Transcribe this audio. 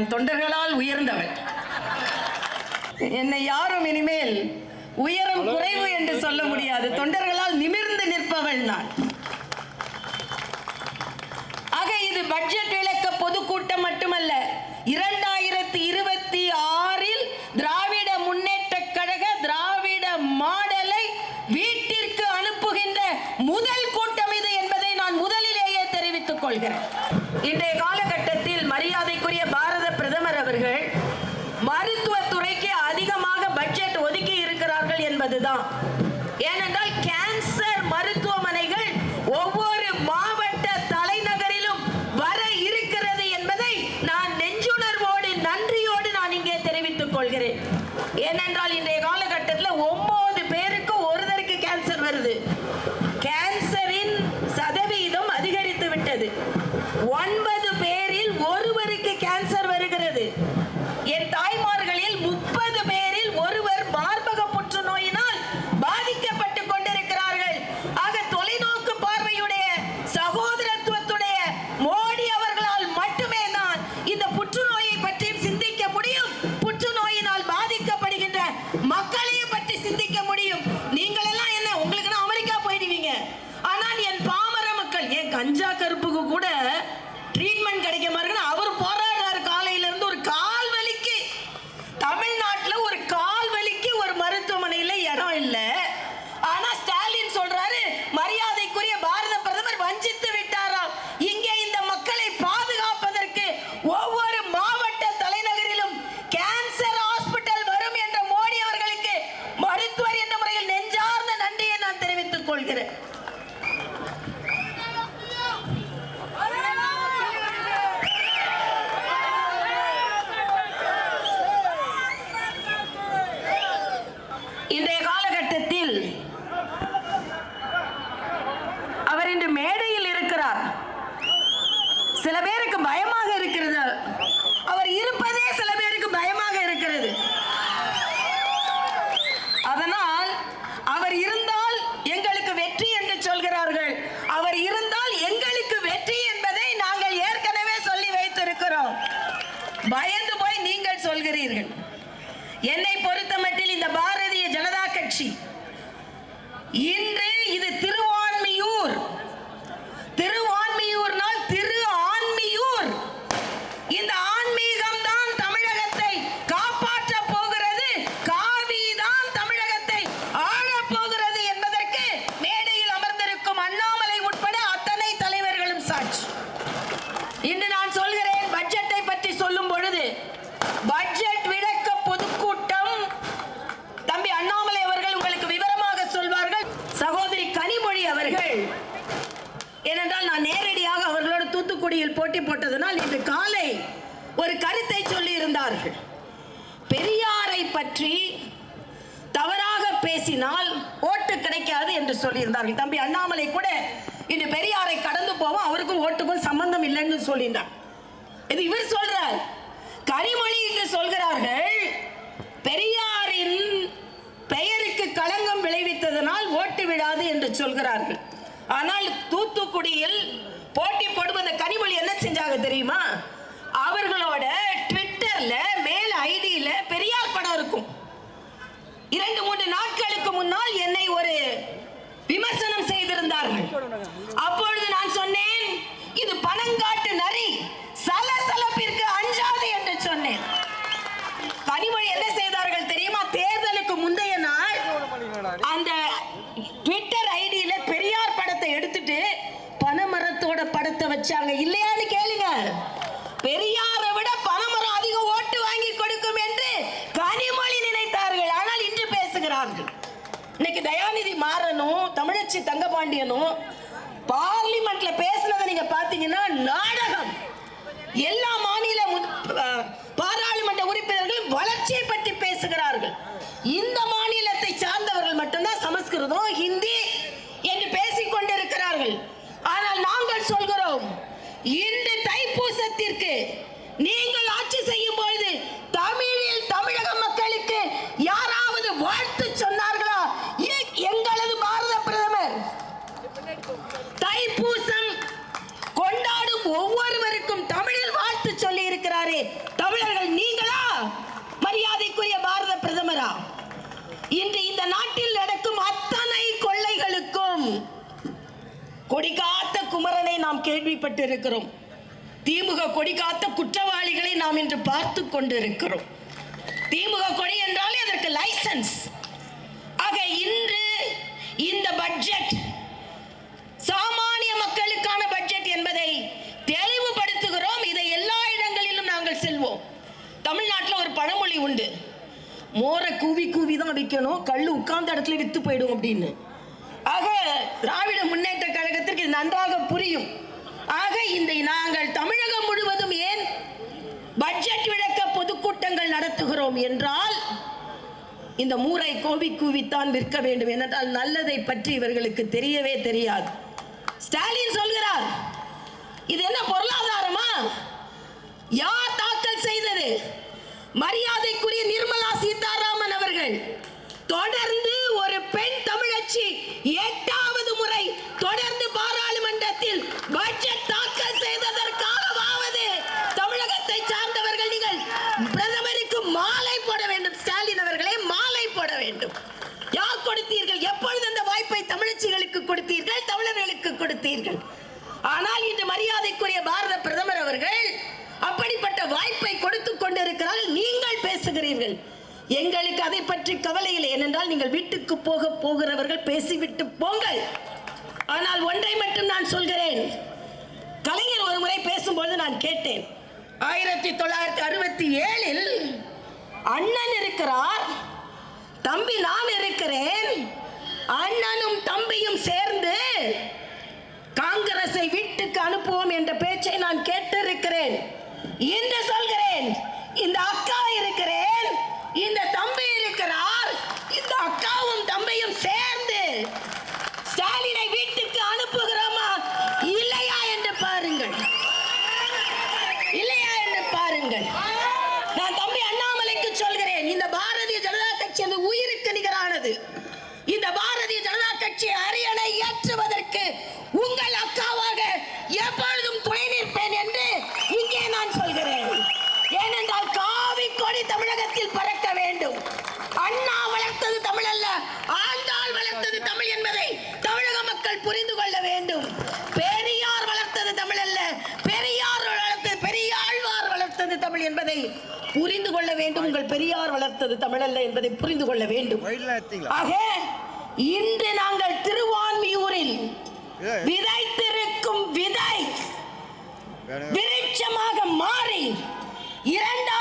நான் தொண்டர்களால் உயர்ந்தவள். என்னை யாரும் இனிமேல் உயரம் குறைவு என்று சொல்ல முடியாது. தொண்டர்களால் நிமிர்ந்து நிற்பவள் நான். ஆக இது பட்ஜெட் விளக்க பொதுக்கூட்டம் மட்டுமல்ல, 2026 திராவிட முன்னேற்ற கழக திராவிட மாடலை வீட்டிற்கு அனுப்புகின்ற முதல் கூட்டம் இது என்பதை நான் முதலிலேயே தெரிவித்துக் கொள்கிறேன். இன்றைய காலகட்டத்தில் மரியாதைக்குரிய பாரத பிரதமர் அவர்கள் மருத்துவத்துறைக்கு அதிகமாக பட்ஜெட் ஒதுக்கி இருக்கிறார்கள் என்பதுதான். ஏனென்றால் கேன்சர் மருத்துவமனைகள் ஒவ்வொரு மாவட்ட தலைநகரிலும் வர இருக்கிறது என்பதை நான் நெஞ்சுணர்வோடு நன்றியோடு நான் இங்கே தெரிவித்துக் கொள்கிறேன். ஏனென்றால் இன்றைய காலகட்டத்தில் 9 பேருக்கு ஒருத்தருக்கு கேன்சர் வருது. கேன்சரின் சதவீதம் அதிகரித்து விட்டது. 9 பேரில் ஒருவருக்கு கேன்சர் வருகிறது. என் தாய்மார்களில் 30 பேரில் ஒருவர் மார்பக புற்றுநோயினால் பாதிக்கப்பட்டு கொண்டிருக்கிறார்கள். ஆக தொலைநோக்கு பார்வையுடைய சகோதரத்துவத்துடைய மோடி அவர்களால் மட்டுமே தான் இந்த புற்றுநோயை பற்றி சிந்திக்க முடியும். புற்றுநோயினால் பாதிக்கப்படுகின்ற மக்களையும் பற்றி சிந்திக்க முடியும். நீங்கள் எல்லாம் என்ன, உங்களுக்கு அமெரிக்கா போயிடுவீங்க. ஆனால் என் பாமர மக்கள், என் கஞ்சா கருப்புக்கு கூட ட்ரீட்மெண்ட் கிடைக்க மாதிரி அவர் போராடுறாரு. காலையில இருந்து ஒரு கால் வலிக்கு, தமிழ்நாட்டில் ஒரு கால் வலிக்கு ஒரு மருத்துவமனையில் இடம் இல்லை. ஆனா ஸ்டாலின் சொல்றாரு மரியாதைக்குரிய பாரத பிரதமர் வஞ்சித்து விட்டாராம். இங்கே இந்த மக்களை பாதுகாப்பதற்கு ஒவ்வொரு மாவட்ட தலைநகரிலும் கேன்சர் ஹாஸ்பிட்டல் வரும் என்ற மோடி அவர்களுக்கு மருத்துவர் என்ற முறையில் நெஞ்சார்ந்த நன்றியை நான் தெரிவித்துக் கொள்கிறேன். இன்றைய காலகட்டத்தில் அவர் இன்று மேடையில் இருக்கிறார். சில பேருக்கு பயமாக இருக்கிறது. அவர் இருப்பதே சில பேருக்கு பயமாக இருக்கிறது. அதனால் அவர் இருந்தால் எங்களுக்கு வெற்றி என்று சொல்கிறார்கள். அவர் இருந்தால் எங்களுக்கு வெற்றி என்பதை நாங்கள் ஏற்கனவே சொல்லி வைத்திருக்கிறோம். பயந்து போய் நீங்கள் சொல்கிறீர்கள். என்னை பொறுத்தமட்டில் இந்த பாரதிய ஜனதா கட்சி இன்று இது திருவான்மியூர். திருவான்மியூர்னால் திரு ஆன்மியூர். இந்த ஆன்மீகம் தான் தமிழகத்தை காப்பாற்ற போகிறது. காவி தான் தமிழகத்தை ஆளப் போகிறது என்பதற்கு மேடையில் அமர்ந்திருக்கும் அண்ணாமலை உட்பட அத்தனை தலைவர்களும் சாட்சி. இன்று நான் சொல்கிறேன், பட்ஜெட்டை பற்றி சொல்லும் பொழுது பட்ஜெட் விளக்க பொதுக்கூட்டம் தம்பி அண்ணாமலை அவர்கள் உங்களுக்கு விவரமாக சொல்வார்கள். சகோதரி கனிமொழி அவர்கள், ஏனென்றால் நான் நேரடியாக அவர்களோடு தூத்துக்குடியில் போட்டி போட்டதனால் இன்று காலை ஒரு கருத்தை சொல்லி இருந்தார்கள். பெரியாரை பற்றி தவறாக பேசினால் ஓட்டு கிடைக்காது என்று சொல்லியிருந்தார்கள். தம்பி அண்ணாமலை கூட இன்று பெரியாரை கடந்து போவோம், அவருக்கும் ஓட்டுக்கும் சம்பந்தம் இல்லைன்னு சொல்லியிருந்தார். இது இவர் சொல்றார். கனிமொழி என்று சொல்கிறார்கள், பெரியாரின் பெயருக்கு களங்கம் விளைவித்ததனால் ஓட்டு விடாது என்று சொல்கிறார்கள். ஆனால் தூத்துக்குடியில் போட்டி போடுவத கனிமொழி என்ன செஞ்சாங்க தெரியுமா? அவர்களோட ட்விட்டர்ல மேல் ஐடியில பெரியார் படம் இருக்கும். 2-3 நாட்களுக்கு முன்னால் என்னை ஒரு விமர்சனம் செய்திருந்தார்கள். அப்பொழுது நான் சொன்னேன், இது பணங்காட்டு நரி, சலசலப்பிற்கு அஞ்சாது என்று சொன்னேன். கனிமொழி என்ன செய்தார்கள் தெரியுமா? தேர்தலுக்கு முந்தைய நாள் அந்த ட்விட்டர் ஐடியில பெரியார் படத்தை எடுத்துட்டு பனைமரத்தோட படத்தை வச்சாங்க. இல்லையான்னு கேளுங்க. பெரியாரை விட பனைமரம் அதிக ஓட்டு வாங்கி கொடுக்கும் என்று கனிமொழி நினைத்தார்கள். ஆனால் இன்று பேசுகிறார்கள். இன்னைக்கு தயாநிதி மாறனும் தமிழச்சி தங்கபாண்டியனும் பார்லிமெண்ட்ல பேசினதை நீங்க பாத்தீங்கன்னா நாடகம். எல்லா மாநில பாராளுமன்ற உறுப்பினர்கள் வளர்ச்சியை பற்றி பேசுகிறார்கள். இந்த மாநிலத்தை சார்ந்தவர்கள் மட்டும்தான் சமஸ்கிருதம் ஹிந்தி என்று பேசிக் கொண்டிருக்கிறார்கள். ஆனால் நாங்கள் சொல்கிறோம், இந்த தைப்பூசத்திற்கு நீங்கள் ஆட்சி செய்யும் பொழுது தமிழில் தமிழக மக்களுக்கு யாராவது வாழ்த்து சொன்னார்களா? எங்களது பாரத பிரதமர் தைப்பூசம் கொண்டாடும் ஒவ்வொருவருக்கும் தமிழில் வாழ்த்து சொல்லி இருக்கிறாரே. தமிழ் இன்று இந்த நாட்டில் நடக்கும் அத்தனை கொள்ளைகளுக்கும் கொடிகாத்த குமரனை நாம் கேள்விப்பட்டிருக்கிறோம். திமுக கொடிகாத்த குற்றவாளிகளை நாம் இன்று பார்த்து கொண்டிருக்கிறோம். திமுக கொடி என்றாலே அதற்கு லைசன்ஸ். ஆக இன்று இந்த பட்ஜெட் சாமானிய மக்களுக்கான பட்ஜெட் என்பதை தெளிவுபடுத்துகிறோம். இதை எல்லா இடங்களிலும் நாங்கள் செல்வோம். தமிழ்நாட்டில் ஒரு பழமொழி உண்டு, மோரை கூவி கூவி தான் விற்கணும், கல்லு உட்கார்ந்த இடத்துல வித்து போயிடும் அப்படின்னு. ஆக திராவிட முன்னேற்ற கழகத்திற்கு இது நன்றாக புரியும். ஆக இந்த நாங்கள் தமிழகம் முழுவதும் ஏன் பட்ஜெட் விளக்க பொதுக்கூட்டங்கள் நடத்துகிறோம் என்றால், இந்த மூரை கோவி கூவித்தான் விற்க வேண்டும். என்றால் நல்லதை பற்றி இவர்களுக்கு தெரியவே தெரியாது. ஸ்டாலின் சொல்கிறார், இது என்ன பொருளாதாரமா? யார் தாக்கல் செய்தது? மரியாதைக்குரிய நிர்மலா சீதாராமன் அவர்கள். தொடர்ந்து ஒரு பெண் தமிழச்சி 8வது முறை தொடர்ந்து பாராளுமன்றத்தில் பட்ஜெட் தாக்கல் செய்ததற்காகவாவது தமிழகத்தை சார்ந்தவர்கள் நீங்கள் பிரதமருக்கு மாலை போட வேண்டும். ஸ்டாலின் அவர்களே, மாலை போட வேண்டும். யார் கொடுத்தீர்கள்? எப்பொழுது அந்த வாய்ப்பை தமிழச்சிகளுக்கு கொடுத்தீர்கள், தமிழர்களுக்கு கொடுத்தீர்கள்? ஆனால் இன்று மரியாதைக்குரிய பாரத பிரதமர் அவர்கள் அப்படிப்பட்ட வாய்ப்பை கொடுத்துக் கொண்டிருக்கிறார்கள். நீங்கள் பேசுகிறீர்கள். எங்களுக்கு அதை பற்றி கவலை இல்லை. ஏனென்றால் நீங்கள் வீட்டுக்கு போகிறவர்கள் பேசிவிட்டு போங்கள். ஆனால் ஒன்றை மட்டும் நான் சொல்கிறேன். கலைஞர் ஒரு முறை பேசும்போது நான் கேட்டேன், 1967 அண்ணன் இருக்கிறார், தம்பி நான் இருக்கிறேன், அண்ணனும் தம்பியும் சேர்ந்து காங்கிரஸை வீட்டுக்கு அனுப்புவோம் என்ற பேச்சை நான் கேட்டிருக்கிறேன். இன்று சொல்கிறேன், இந்த அக்கா இருக்கிறேன், இந்த தம்பி இருக்கிறார், இந்த அக்காவும் தம்பியும் சேர்ந்து ஸ்டாலினை வீட்டுக்கு அனுப்புகிறோமா இல்லையா என்று பாருங்கள். இல்லையா என்று பாருங்கள். நான் தம்பி அண்ணாமலைக்கு சொல்கிறேன், இந்த பாரதிய ஜனதா கட்சி அந்த உயிருக்கு நிகரானது. இந்த பாரதிய ஜனதா கட்சி அரியணை ஏற்றுவதற்கு உங்கள் அக்காவாக எப்பொழுதும் துணை நிற்பேன் என்று இங்கே நான் சொல்கிறேன். ஏனென்றால் காவி கொடி தமிழகத்தில் பறக்க வேண்டும். அண்ணா வளர்த்தது தமிழ் அல்ல, ஆண்டாள் வளர்த்தது தமிழ் என்பதை தமிழக மக்கள் புரிந்து கொள்ள வேண்டும். பெரியார் வளர்த்தது தமிழ் அல்ல, பெரியாழ்வார் வளர்த்தது தமிழ் என்பதை புரிந்து கொள்ள வேண்டும். உங்கள் பெரியார் வளர்த்தது தமிழ் அல்ல என்பதை புரிந்து கொள்ள வேண்டும். ஆக இன்று நாங்கள் திருவான்மியூரில் விதைத்திருக்கும் விதை விருட்சமாக மாறி 2